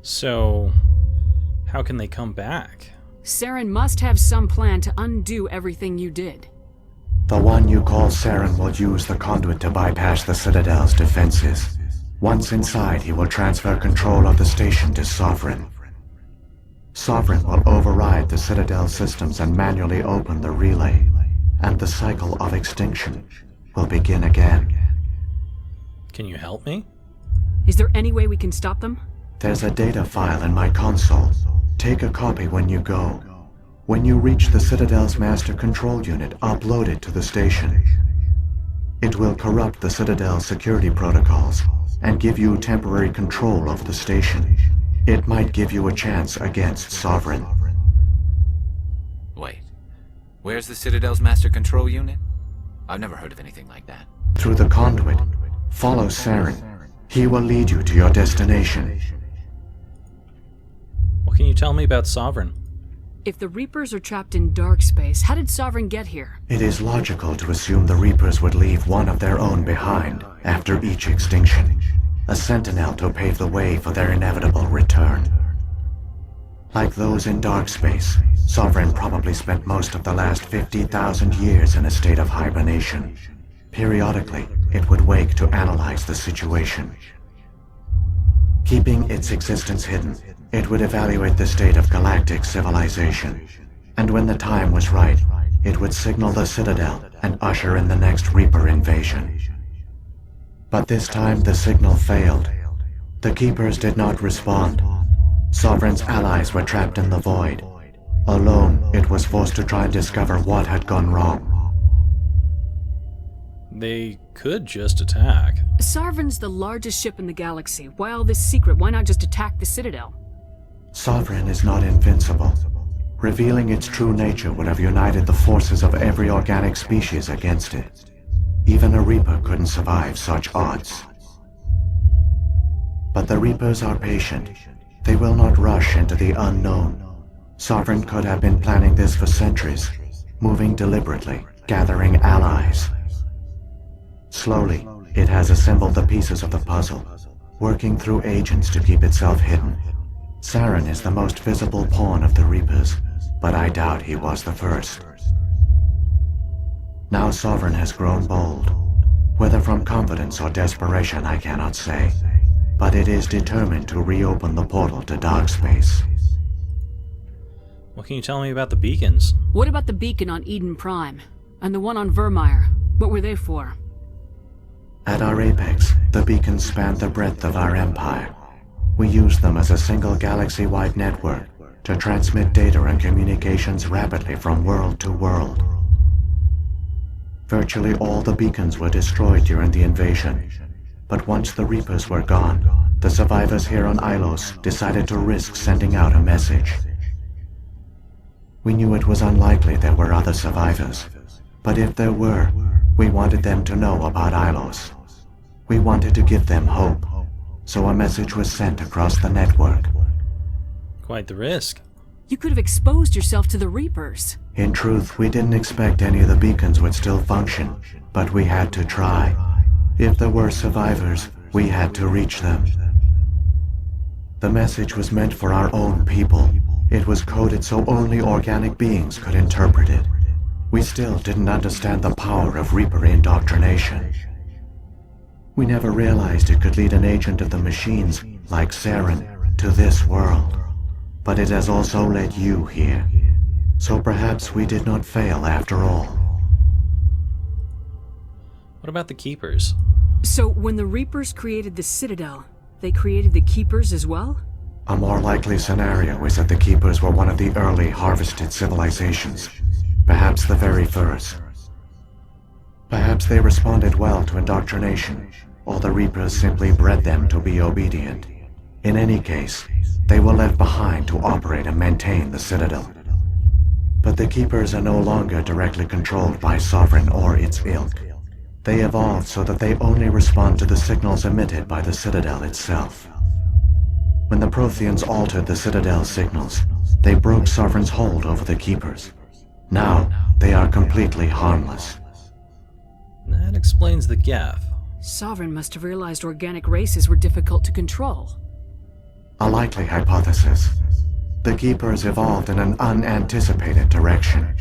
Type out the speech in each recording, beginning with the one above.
So, how can they come back? Saren must have some plan to undo everything you did. The one you call Saren will use the conduit to bypass the Citadel's defenses. Once inside, he will transfer control of the station to Sovereign. Sovereign will override the Citadel systems and manually open the relay, and the cycle of extinction will begin again. Can you help me? Is there any way we can stop them? There's a data file in my console. Take a copy when you go. When you reach the Citadel's master control unit, upload it to the station. It will corrupt the Citadel's security protocols and give you temporary control of the station. It might give you a chance against Sovereign. Wait, where's the Citadel's master control unit? I've never heard of anything like that. Through the conduit, follow Saren. He will lead you to your destination. What can you tell me about Sovereign? If the Reapers are trapped in dark space, how did Sovereign get here? It is logical to assume the Reapers would leave one of their own behind after each extinction. A sentinel to pave the way for their inevitable return. Like those in dark space, Sovereign probably spent most of the last 50,000 years in a state of hibernation. Periodically, it would wake to analyze the situation. Keeping its existence hidden, it would evaluate the state of galactic civilization. And when the time was right, it would signal the Citadel and usher in the next Reaper invasion. But this time the signal failed. The Keepers did not respond. Sovereign's allies were trapped in the void. Alone, it was forced to try and discover what had gone wrong. They could just attack. Sovereign's the largest ship in the galaxy. Why all this secret? Why not just attack the Citadel? Sovereign is not invincible. Revealing its true nature would have united the forces of every organic species against it. Even a Reaper couldn't survive such odds. But the Reapers are patient. They will not rush into the unknown. Sovereign could have been planning this for centuries, moving deliberately, gathering allies. Slowly, it has assembled the pieces of the puzzle, working through agents to keep itself hidden. Saren is the most visible pawn of the Reapers, but I doubt he was the first. Now Sovereign has grown bold. Whether from confidence or desperation, I cannot say. But it is determined to reopen the portal to dark space. What can you tell me about the beacons? What about the beacon on Eden Prime? And the one on Vermeer? What were they for? At our apex, the beacons span the breadth of our empire. We use them as a single galaxy-wide network to transmit data and communications rapidly from world to world. Virtually all the beacons were destroyed during the invasion, but once the Reapers were gone, the survivors here on Ilos decided to risk sending out a message. We knew it was unlikely there were other survivors, but if there were, we wanted them to know about Ilos. We wanted to give them hope, so a message was sent across the network. Quite the risk. You could have exposed yourself to the Reapers. In truth, we didn't expect any of the beacons would still function, but we had to try. If there were survivors, we had to reach them. The message was meant for our own people. It was coded so only organic beings could interpret it. We still didn't understand the power of Reaper indoctrination. We never realized it could lead an agent of the machines, like Saren, to this world. But it has also led you here. So perhaps we did not fail after all. What about the Keepers? So when the Reapers created the Citadel, they created the Keepers as well? A more likely scenario is that the Keepers were one of the early harvested civilizations. Perhaps the very first. Perhaps they responded well to indoctrination, or the Reapers simply bred them to be obedient. In any case, they were left behind to operate and maintain the Citadel. But the Keepers are no longer directly controlled by Sovereign or its ilk. They evolved so that they only respond to the signals emitted by the Citadel itself. When the Protheans altered the Citadel's signals, they broke Sovereign's hold over the Keepers. Now, they are completely harmless. That explains the gap. Sovereign must have realized organic races were difficult to control. A likely hypothesis. The Keepers evolved in an unanticipated direction.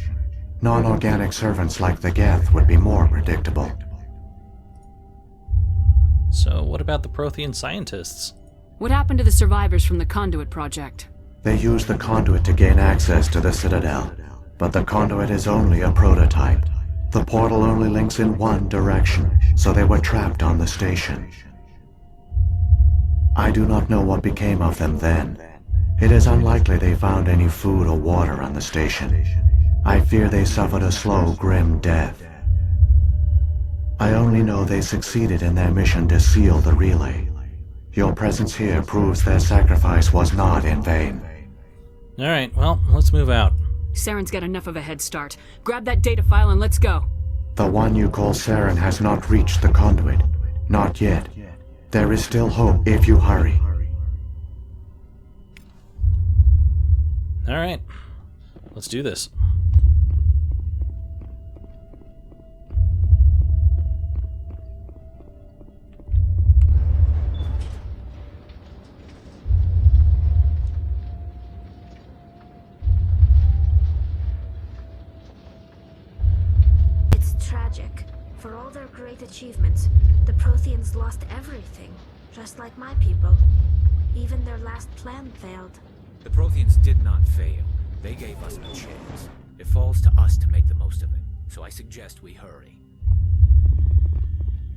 Non-organic servants like the Geth would be more predictable. So what about the Prothean scientists? What happened to the survivors from the Conduit project? They used the conduit to gain access to the Citadel, but the conduit is only a prototype. The portal only links in one direction, so they were trapped on the station. I do not know what became of them then. It is unlikely they found any food or water on the station. I fear they suffered a slow, grim death. I only know they succeeded in their mission to seal the relay. Your presence here proves their sacrifice was not in vain. Alright, well, let's move out. Saren's got enough of a head start. Grab that data file and let's go. The one you call Saren has not reached the conduit. Not yet. There is still hope if you hurry. Alright, let's do this. Tragic. For all their great achievements, the Protheans lost everything, just like my people. Even their last plan failed. The Protheans did not fail. They gave us a chance. It falls to us to make the most of it, so I suggest we hurry.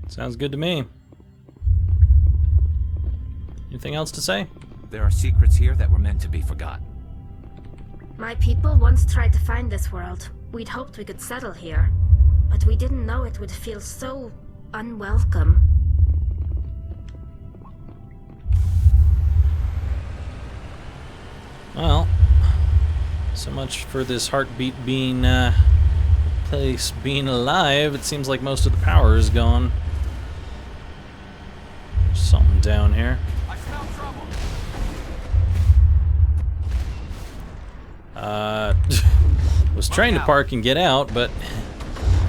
Sounds good to me. Anything else to say? There are secrets here that were meant to be forgotten. My people once tried to find this world. We'd hoped we could settle here. But we didn't know it would feel so unwelcome. Well, so much for this heartbeat being, place being alive. It seems like most of the power is gone. There's something down here. I smell trouble. Was trying to park and get out, but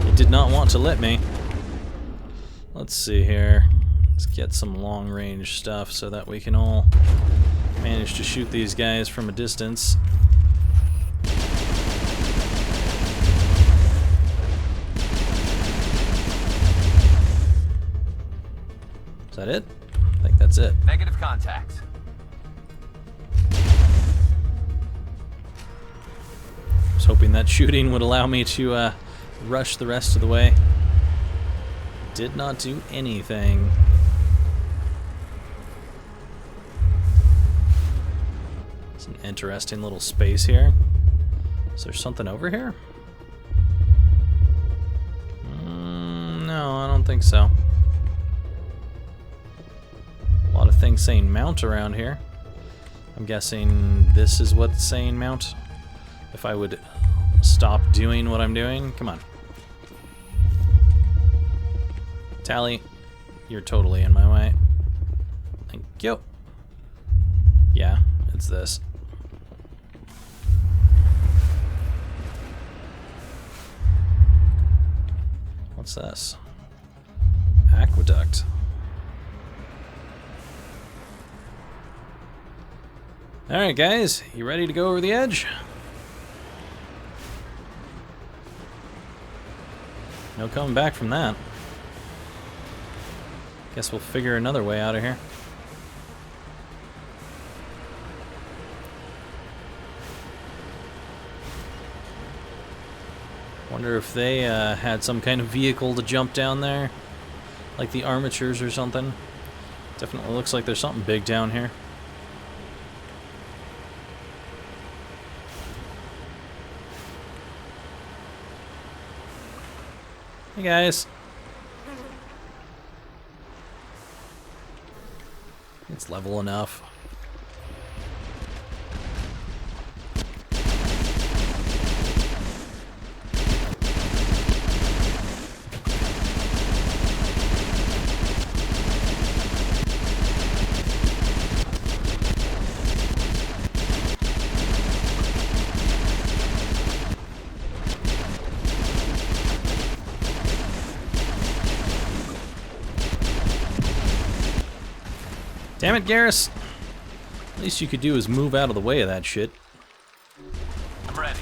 it did not want to let me. Let's see here. Let's get some long-range stuff so that we can all manage to shoot these guys from a distance. Is that it? I think that's it. Negative contact. I was hoping that shooting would allow me to rush the rest of the way. Did not do anything. It's an interesting little space here. Is there something over here? No, I don't think so. A lot of things saying mount around here. I'm guessing this is what's saying mount. If I would stop doing what I'm doing. Come on. Tally, you're totally in my way. Thank you. Yeah, it's this. What's this? Aqueduct. Alright guys, you ready to go over the edge? No coming back from that. Guess we'll figure another way out of here. Wonder if they had some kind of vehicle to jump down there, like the armatures or something. Definitely looks like there's something big down here. Hey guys. It's level enough. Damn it, Garrus. Least you could do is move out of the way of that shit. I'm ready.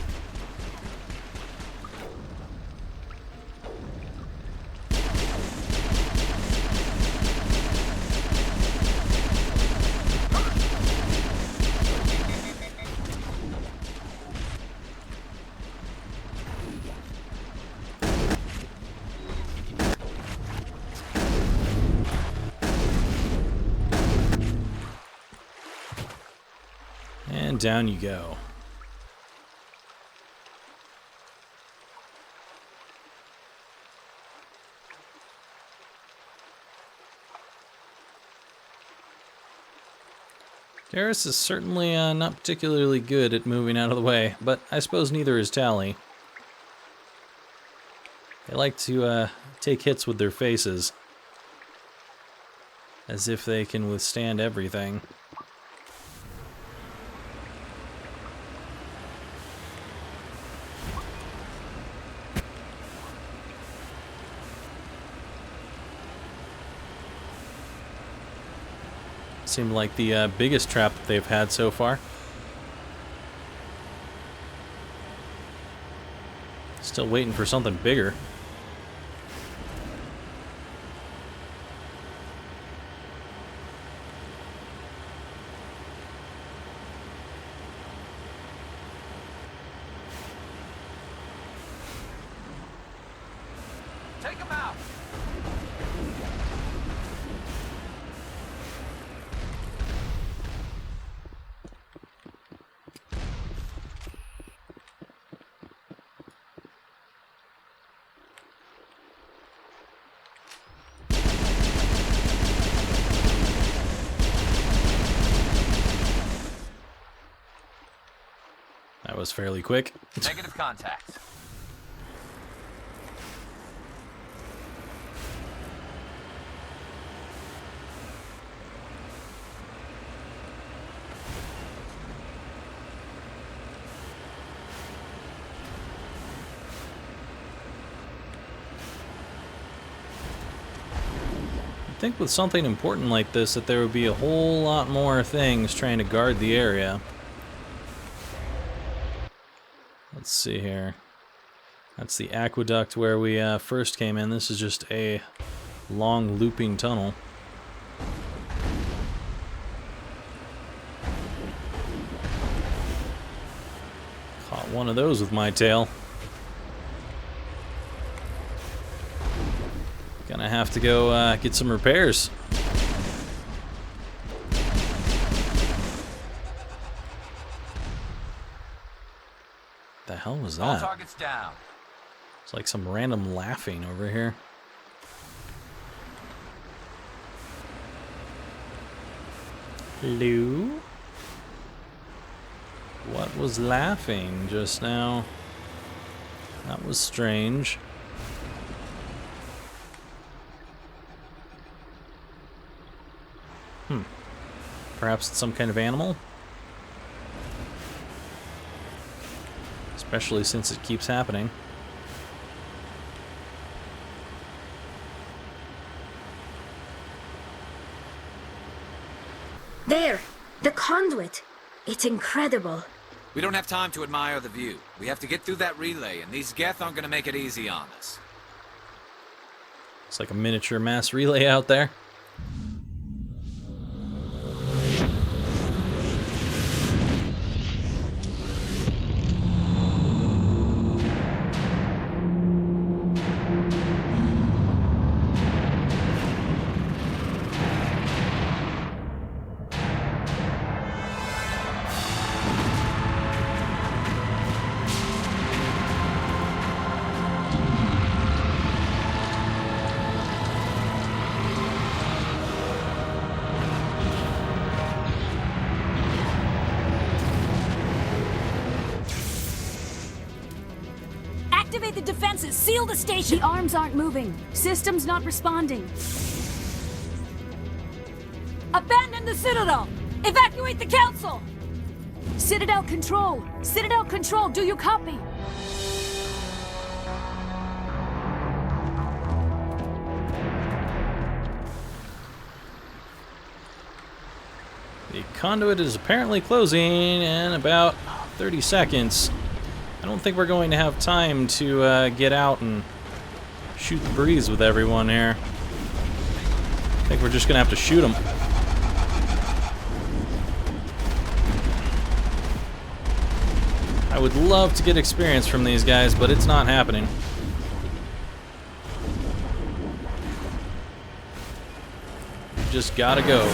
And down you go. Garrus is certainly not particularly good at moving out of the way, but I suppose neither is Tally. They like to take hits with their faces, as if they can withstand everything. Seemed like the biggest trap that they've had so far. Still waiting for something bigger. Take him out! That was fairly quick. Negative contact. I think with something important like this that there would be a whole lot more things trying to guard the area. Let's see here. That's the aqueduct where we first came in. This is just a long looping tunnel. Caught one of those with my tail. Gonna have to go get some repairs. The hell was All that? targets down. It's like some random laughing over here. Hello? What was laughing just now? That was strange. Perhaps it's some kind of animal? Especially since it keeps happening. There! The conduit! It's incredible. We don't have time to admire the view. We have to get through that relay, and these Geth aren't gonna make it easy on us. It's like a miniature mass relay out there. Activate the defenses! Seal the station! The arms aren't moving. System's not responding. Abandon the Citadel! Evacuate the Council! Citadel Control! Citadel Control, do you copy? The conduit is apparently closing in about 30 seconds. I don't think we're going to have time to get out and shoot the breeze with everyone here. I think we're just going to have to shoot them. I would love to get experience from these guys, but it's not happening. Just gotta go.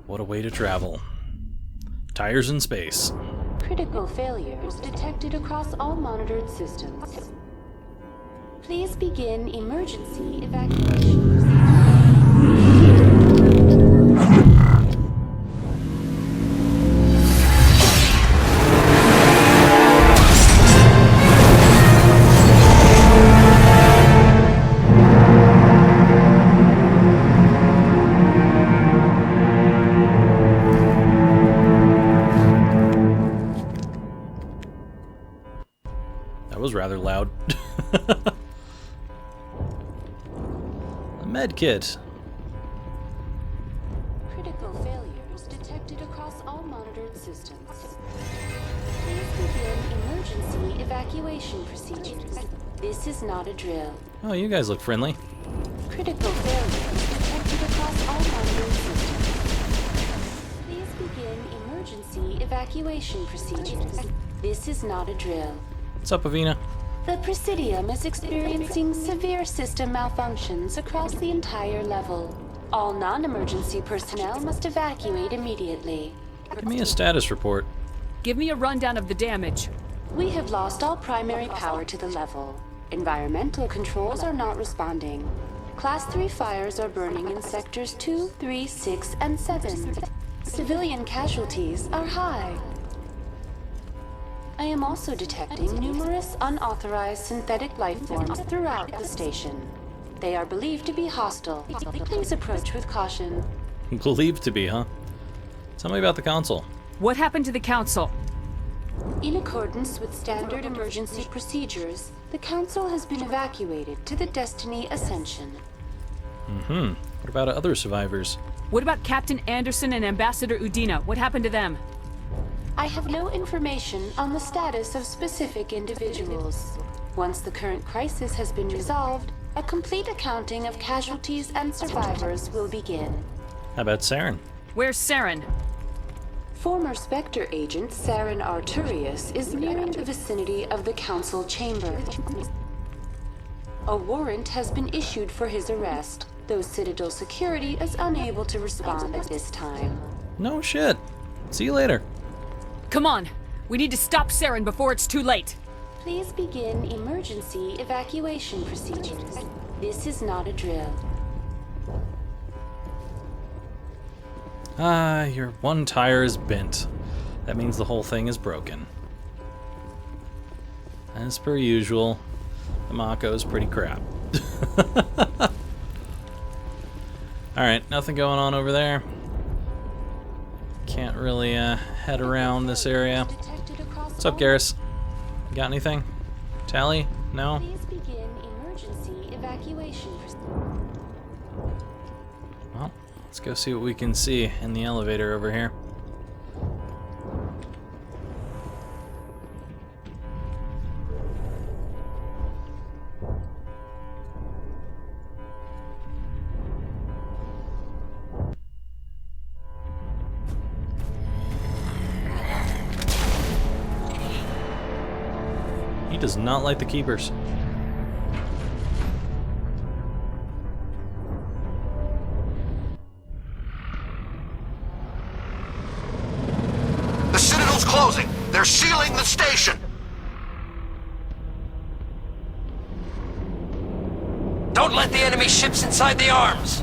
What a way to travel. Tires in space. Critical failures detected across all monitored systems. Please begin emergency evacuation. That was rather loud. A med kit. Critical failures detected across all monitored systems. Please begin emergency evacuation procedures. This is not a drill. Oh, you guys look friendly. Critical failures detected across all monitored systems. Please begin emergency evacuation procedures. This is not a drill. What's up, Avina? The Presidium is experiencing severe system malfunctions across the entire level. All non-emergency personnel must evacuate immediately. Give me a status report. Give me a rundown of the damage. We have lost all primary power to the level. Environmental controls are not responding. Class 3 fires are burning in sectors 2, 3, 6, and 7. Civilian casualties are high. I am also detecting numerous unauthorized synthetic life forms throughout the station. They are believed to be hostile. Please approach with caution. Believed to be, huh? Tell me about the console. What happened to the council? In accordance with standard emergency procedures, the Council has been evacuated to the Destiny Ascension. What about other survivors? What about Captain Anderson and Ambassador Udina? What happened to them? I have no information on the status of specific individuals. Once the current crisis has been resolved, a complete accounting of casualties and survivors will begin. How about Saren? Where's Saren? Former Spectre agent Saren Arturius is nearing the vicinity of the Council chamber. A warrant has been issued for his arrest, though Citadel security is unable to respond at this time. No shit. See you later. Come on! We need to stop Saren before it's too late! Please begin emergency evacuation procedures. This is not a drill. Ah, your one tire is bent. That means the whole thing is broken. As per usual, the Mako's pretty crap. Alright, nothing going on over there. Can't really head around this area. What's up, Garrus? Got anything? Tally? No? Please begin emergency evacuation. Well, let's go see what we can see in the elevator over here. He does not like the Keepers. The Citadel's closing. They're sealing the station. Don't let the enemy ships inside the arms!